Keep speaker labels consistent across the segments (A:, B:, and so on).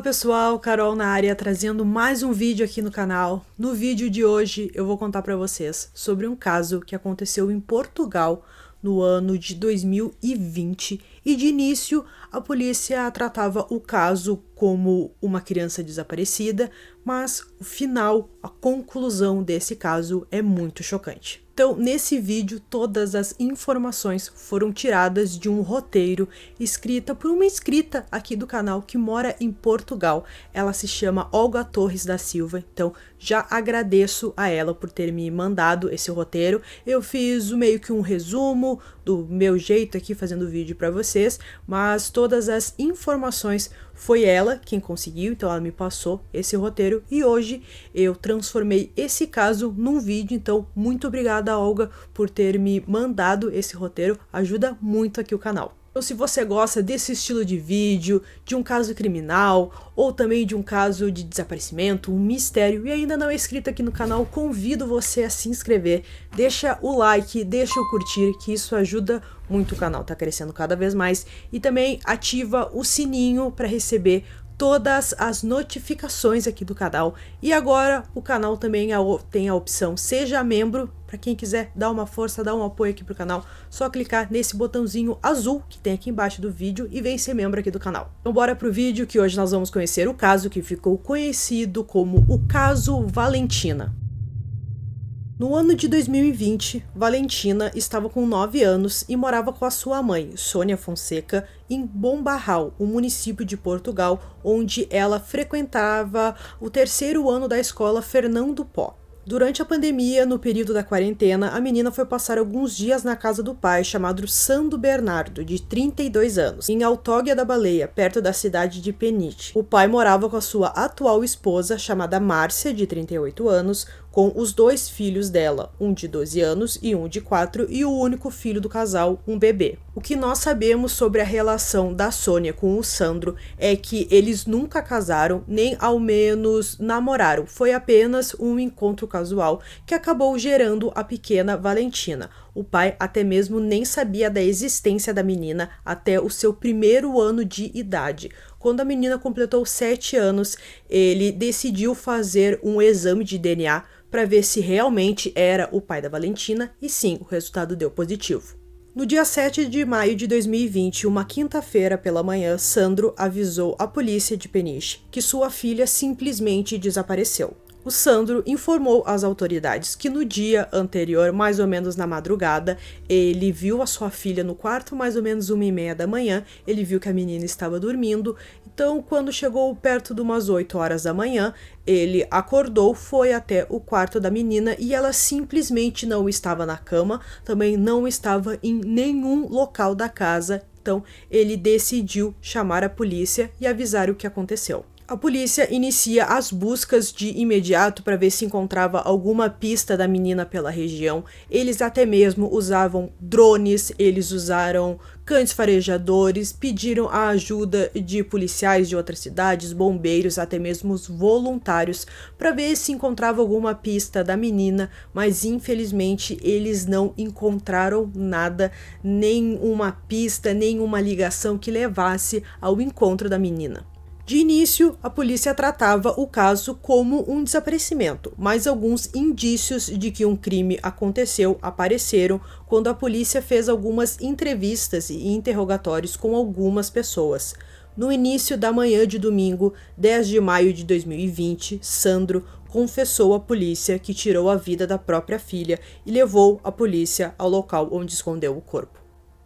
A: Fala pessoal, Carol na área, trazendo mais um vídeo aqui no canal. No vídeo de hoje eu vou contar para vocês sobre um caso que aconteceu em Portugal no ano de 2020 e de início a polícia tratava o caso como uma criança desaparecida, mas o final, a conclusão desse caso é muito chocante. Então, nesse vídeo, todas as informações foram tiradas de um roteiro escrita por uma inscrita aqui do canal que mora em Portugal. Ela se chama Olga Torres da Silva, então já agradeço a ela por ter me mandado esse roteiro. Eu fiz meio que um resumo do meu jeito aqui fazendo o vídeo para vocês, mas todas as informações foi ela quem conseguiu, então ela me passou esse roteiro e hoje eu transformei esse caso num vídeo, então muito obrigada, Olga, por ter me mandado esse roteiro, ajuda muito aqui o canal. Então, se você gosta desse estilo de vídeo, de um caso criminal ou também de um caso de desaparecimento, um mistério e ainda não é inscrito aqui no canal, convido você a se inscrever, deixa o like, deixa o curtir, que isso ajuda muito o canal, tá crescendo cada vez mais, e também ativa o sininho para receber todas as notificações aqui do canal. E agora o canal também tem a opção Seja Membro, para quem quiser dar uma força, dar um apoio aqui pro canal, só clicar nesse botãozinho azul que tem aqui embaixo do vídeo e vem ser membro aqui do canal. Então bora pro vídeo, que hoje nós vamos conhecer o caso que ficou conhecido como o caso Valentina. No ano de 2020, Valentina estava com 9 anos e morava com a sua mãe, Sônia Fonseca, em Bombarral, um município de Portugal, onde ela frequentava o 3º ano da escola Fernando Pó. Durante a pandemia, no período da quarentena, a menina foi passar alguns dias na casa do pai, chamado Sandro Bernardo, de 32 anos, em Altógia da Baleia, perto da cidade de Peniche. O pai morava com a sua atual esposa, chamada Márcia, de 38 anos, com os 2 filhos dela, um de 12 anos e um de 4, e o único filho do casal, um bebê. O que nós sabemos sobre a relação da Sônia com o Sandro é que eles nunca casaram, nem ao menos namoraram. Foi apenas um encontro casual que acabou gerando a pequena Valentina. O pai até mesmo nem sabia da existência da menina até o seu 1º ano de idade. Quando a menina completou 7 anos, ele decidiu fazer um exame de DNA para ver se realmente era o pai da Valentina, e sim, o resultado deu positivo. No dia 7 de maio de 2020, uma quinta-feira pela manhã, Sandro avisou a polícia de Peniche que sua filha simplesmente desapareceu. O Sandro informou às autoridades que no dia anterior, mais ou menos na madrugada, ele viu a sua filha no quarto, mais ou menos 1h30 da manhã, ele viu que a menina estava dormindo, então quando chegou perto de umas 8 horas da manhã, ele acordou, foi até o quarto da menina e ela simplesmente não estava na cama, também não estava em nenhum local da casa, então ele decidiu chamar a polícia e avisar o que aconteceu. A polícia inicia as buscas de imediato para ver se encontrava alguma pista da menina pela região. Eles até mesmo usavam drones, eles usaram cães farejadores, pediram a ajuda de policiais de outras cidades, bombeiros, até mesmo os voluntários, para ver se encontrava alguma pista da menina, mas infelizmente eles não encontraram nada, nem uma pista, nem uma ligação que levasse ao encontro da menina. De início, a polícia tratava o caso como um desaparecimento, mas alguns indícios de que um crime aconteceu apareceram quando a polícia fez algumas entrevistas e interrogatórios com algumas pessoas. No início da manhã de domingo, 10 de maio de 2020, Sandro confessou à polícia que tirou a vida da própria filha e levou a polícia ao local onde escondeu o corpo.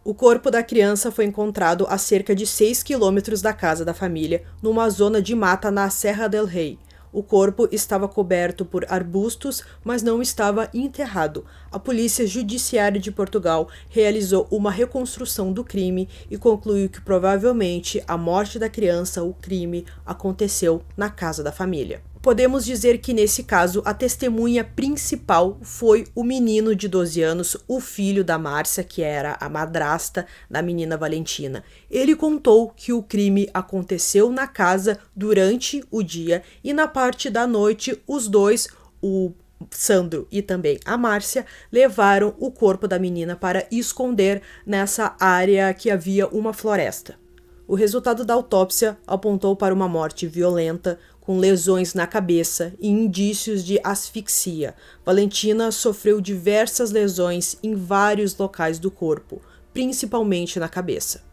A: O corpo da criança foi encontrado a cerca de 6 quilômetros da casa da família, numa zona de mata na Serra del Rei. O corpo estava coberto por arbustos, mas não estava enterrado. A Polícia Judiciária de Portugal realizou uma reconstrução do crime e concluiu que provavelmente a morte da criança, o crime, aconteceu na casa da família. Podemos dizer que nesse caso a testemunha principal foi o menino de 12 anos, o filho da Márcia, que era a madrasta da menina Valentina. Ele contou que o crime aconteceu na casa durante o dia e na parte da noite os dois, o Sandro e também a Márcia, levaram o corpo da menina para esconder nessa área que havia uma floresta. O resultado da autópsia apontou para uma morte violenta, com lesões na cabeça e indícios de asfixia. Valentina sofreu diversas lesões em vários locais do corpo, principalmente na cabeça.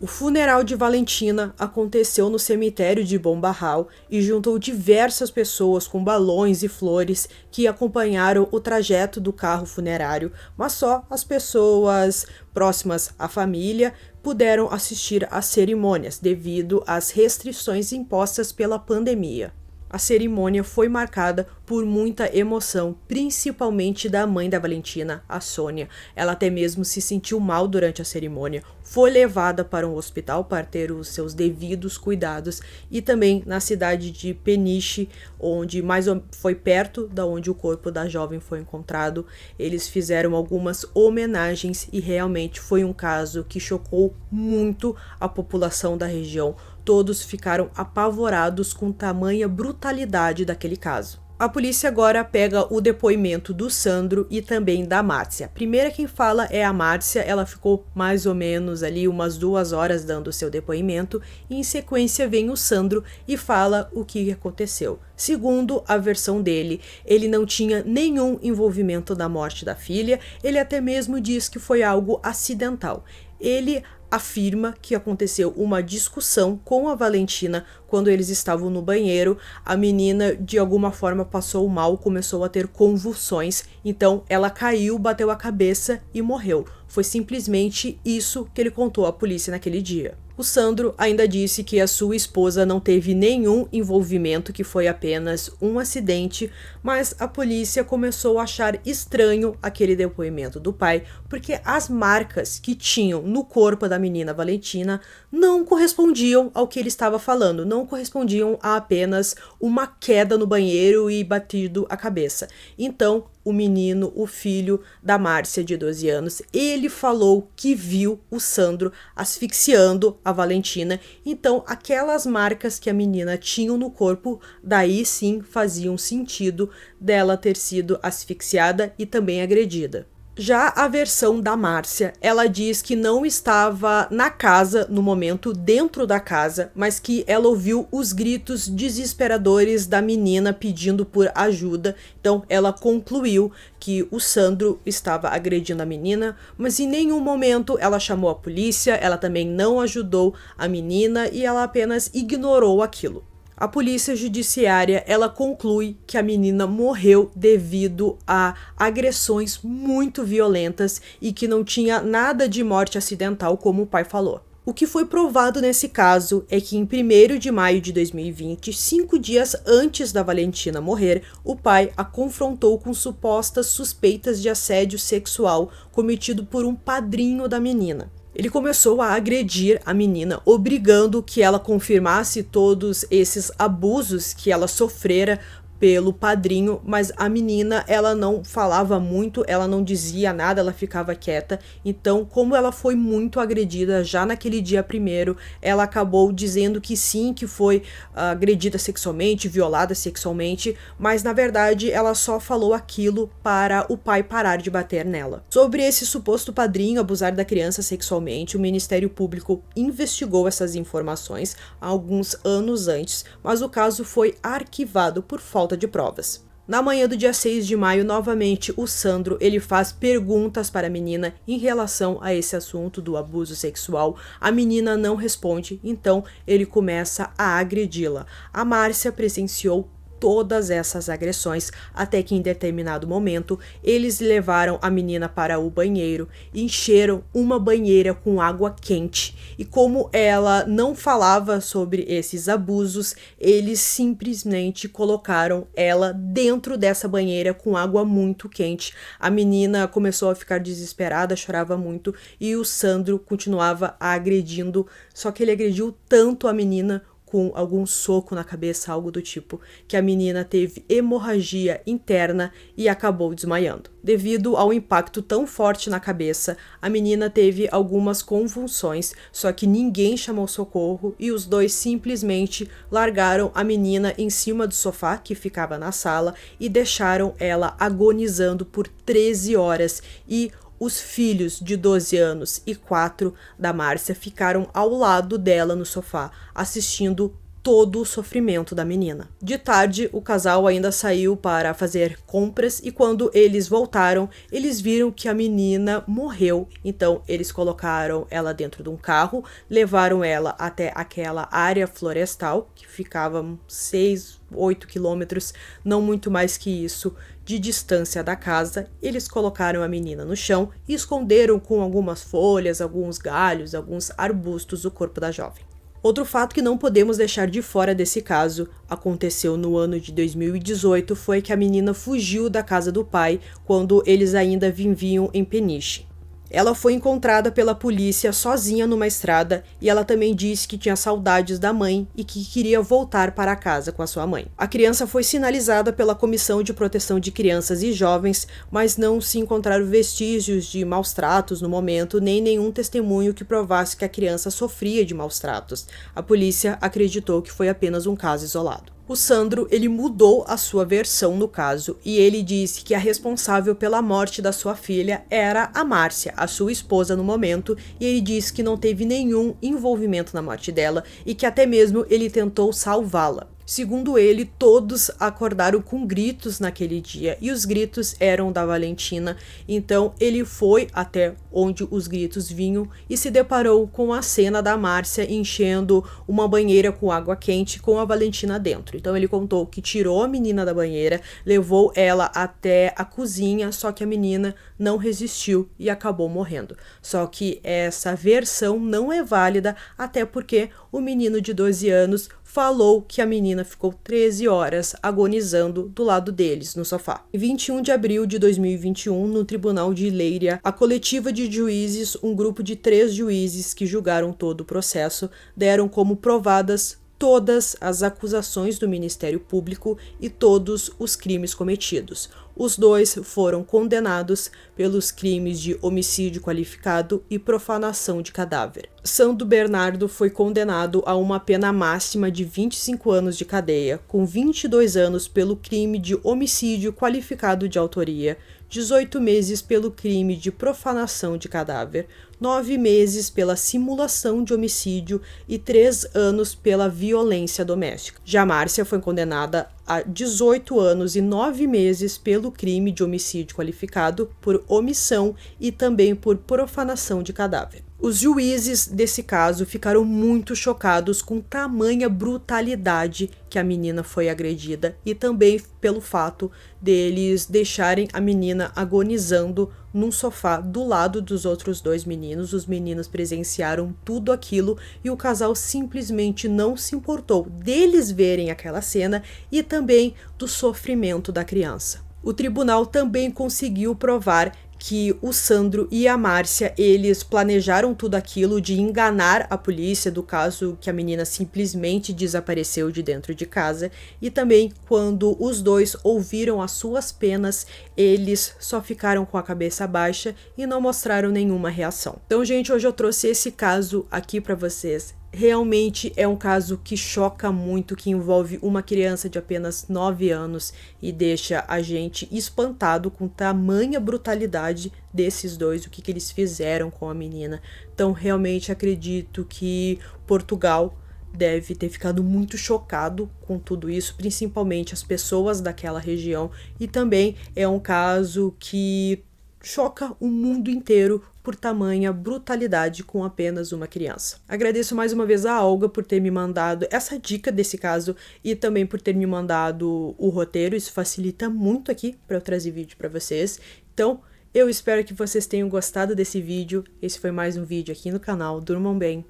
A: O funeral de Valentina aconteceu no cemitério de Bom Barral e juntou diversas pessoas com balões e flores que acompanharam o trajeto do carro funerário, mas só as pessoas próximas à família puderam assistir às cerimônias devido às restrições impostas pela pandemia. A cerimônia foi marcada por muita emoção, principalmente da mãe da Valentina, a Sônia. Ela até mesmo se sentiu mal durante a cerimônia, foi levada para um hospital para ter os seus devidos cuidados e também na cidade de Peniche, onde foi perto da onde o corpo da jovem foi encontrado. Eles fizeram algumas homenagens e realmente foi um caso que chocou muito a população da região. Todos ficaram apavorados com tamanha brutalidade daquele caso. A polícia agora pega o depoimento do Sandro e também da Márcia. Primeira quem fala é a Márcia, ela ficou mais ou menos ali umas 2 horas dando o seu depoimento e em sequência vem o Sandro e fala o que aconteceu. Segundo a versão dele, ele não tinha nenhum envolvimento na morte da filha, ele até mesmo diz que foi algo acidental. Ele afirma que aconteceu uma discussão com a Valentina quando eles estavam no banheiro. A menina de alguma forma passou mal, começou a ter convulsões, então ela caiu, bateu a cabeça e morreu. Foi simplesmente isso que ele contou à polícia naquele dia. O Sandro ainda disse que a sua esposa não teve nenhum envolvimento, que foi apenas um acidente, mas a polícia começou a achar estranho aquele depoimento do pai, porque as marcas que tinham no corpo da menina Valentina não correspondiam ao que ele estava falando, não correspondiam a apenas uma queda no banheiro e batido a cabeça. Então, o menino, o filho da Márcia, de 12 anos, ele falou que viu o Sandro asfixiando a Valentina. Então, aquelas marcas que a menina tinha no corpo, daí sim faziam sentido dela ter sido asfixiada e também agredida. Já a versão da Márcia, ela diz que não estava na casa no momento, dentro da casa, mas que ela ouviu os gritos desesperadores da menina pedindo por ajuda. Então ela concluiu que o Sandro estava agredindo a menina, mas em nenhum momento ela chamou a polícia, ela também não ajudou a menina e ela apenas ignorou aquilo. A polícia judiciária, ela conclui que a menina morreu devido a agressões muito violentas e que não tinha nada de morte acidental, como o pai falou. O que foi provado nesse caso é que em 1º de maio de 2020, 5 dias antes da Valentina morrer, o pai a confrontou com supostas suspeitas de assédio sexual cometido por um padrinho da menina. Ele começou a agredir a menina, obrigando que ela confirmasse todos esses abusos que ela sofrera pelo padrinho, mas a menina, ela não falava muito, ela não dizia nada, ela ficava quieta. Então, como ela foi muito agredida já naquele dia primeiro, ela acabou dizendo que sim, que foi agredida sexualmente, violada sexualmente, mas na verdade ela só falou aquilo para o pai parar de bater nela. Sobre esse suposto padrinho abusar da criança sexualmente, o Ministério Público investigou essas informações há alguns anos antes, mas o caso foi arquivado por falta de provas. Na manhã do dia 6 de maio, novamente, o Sandro, ele faz perguntas para a menina em relação a esse assunto do abuso sexual. A menina não responde, então ele começa a agredi-la. A Márcia presenciou todas essas agressões, até que em determinado momento eles levaram a menina para o banheiro, encheram uma banheira com água quente e como ela não falava sobre esses abusos, eles simplesmente colocaram ela dentro dessa banheira com água muito quente. A menina começou a ficar desesperada, chorava muito e o Sandro continuava agredindo, só que ele agrediu tanto a menina com algum soco na cabeça, algo do tipo, que a menina teve hemorragia interna e acabou desmaiando. Devido ao impacto tão forte na cabeça, a menina teve algumas convulsões, só que ninguém chamou socorro e os dois simplesmente largaram a menina em cima do sofá que ficava na sala e deixaram ela agonizando por 13 horas e os filhos de 12 anos e 4 da Márcia ficaram ao lado dela no sofá, assistindo todo o sofrimento da menina. De tarde, o casal ainda saiu para fazer compras e quando eles voltaram, eles viram que a menina morreu. Então, eles colocaram ela dentro de um carro, levaram ela até aquela área florestal, que ficava 6, 8 quilômetros, não muito mais que isso, de distância da casa. Eles colocaram a menina no chão e esconderam com algumas folhas, alguns galhos, alguns arbustos o corpo da jovem. Outro fato que não podemos deixar de fora desse caso, aconteceu no ano de 2018, foi que a menina fugiu da casa do pai quando eles ainda viviam em Peniche. Ela foi encontrada pela polícia sozinha numa estrada e ela também disse que tinha saudades da mãe e que queria voltar para casa com a sua mãe. A criança foi sinalizada pela Comissão de Proteção de Crianças e Jovens, mas não se encontraram vestígios de maus tratos no momento, nem nenhum testemunho que provasse que a criança sofria de maus tratos. A polícia acreditou que foi apenas um caso isolado. O Sandro, ele mudou a sua versão no caso e ele disse que a responsável pela morte da sua filha era a Márcia, a sua esposa no momento, e ele disse que não teve nenhum envolvimento na morte dela e que até mesmo ele tentou salvá-la. Segundo ele, todos acordaram com gritos naquele dia e os gritos eram da Valentina, então ele foi até onde os gritos vinham e se deparou com a cena da Márcia enchendo uma banheira com água quente com a Valentina dentro. Então ele contou que tirou a menina da banheira, levou ela até a cozinha, só que a menina não resistiu e acabou morrendo. Só que essa versão não é válida, até porque o menino de 12 anos falou que a menina ficou 13 horas agonizando do lado deles no sofá. Em 21 de abril de 2021, no Tribunal de Leiria, a coletiva de juízes, um grupo de 3 juízes que julgaram todo o processo, deram como provadas todas as acusações do Ministério Público e todos os crimes cometidos. Os dois foram condenados pelos crimes de homicídio qualificado e profanação de cadáver. Sandro Bernardo foi condenado a uma pena máxima de 25 anos de cadeia, com 22 anos pelo crime de homicídio qualificado de autoria, 18 meses pelo crime de profanação de cadáver, 9 meses pela simulação de homicídio e 3 anos pela violência doméstica. Já Márcia foi condenada a 18 anos e 9 meses pelo crime de homicídio qualificado por omissão e também por profanação de cadáver. Os juízes desse caso ficaram muito chocados com tamanha brutalidade que a menina foi agredida e também pelo fato deles deixarem a menina agonizando num sofá do lado dos outros 2 meninos. Os meninos presenciaram tudo aquilo e o casal simplesmente não se importou deles verem aquela cena e também do sofrimento da criança. O tribunal também conseguiu provar que o Sandro e a Márcia, eles planejaram tudo aquilo de enganar a polícia do caso que a menina simplesmente desapareceu de dentro de casa, e também quando os dois ouviram as suas penas, eles só ficaram com a cabeça baixa e não mostraram nenhuma reação. Então, gente, hoje eu trouxe esse caso aqui para vocês. Realmente é um caso que choca muito, que envolve uma criança de apenas 9 anos e deixa a gente espantado com tamanha brutalidade desses dois, o que eles fizeram com a menina. Então, realmente acredito que Portugal deve ter ficado muito chocado com tudo isso, principalmente as pessoas daquela região, e também é um caso que choca o mundo inteiro por tamanha brutalidade com apenas uma criança. Agradeço mais uma vez a Olga por ter me mandado essa dica desse caso e também por ter me mandado o roteiro. Isso facilita muito aqui para eu trazer vídeo para vocês. Então, eu espero que vocês tenham gostado desse vídeo. Esse foi mais um vídeo aqui no canal. Durmam bem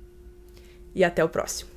A: e até o próximo.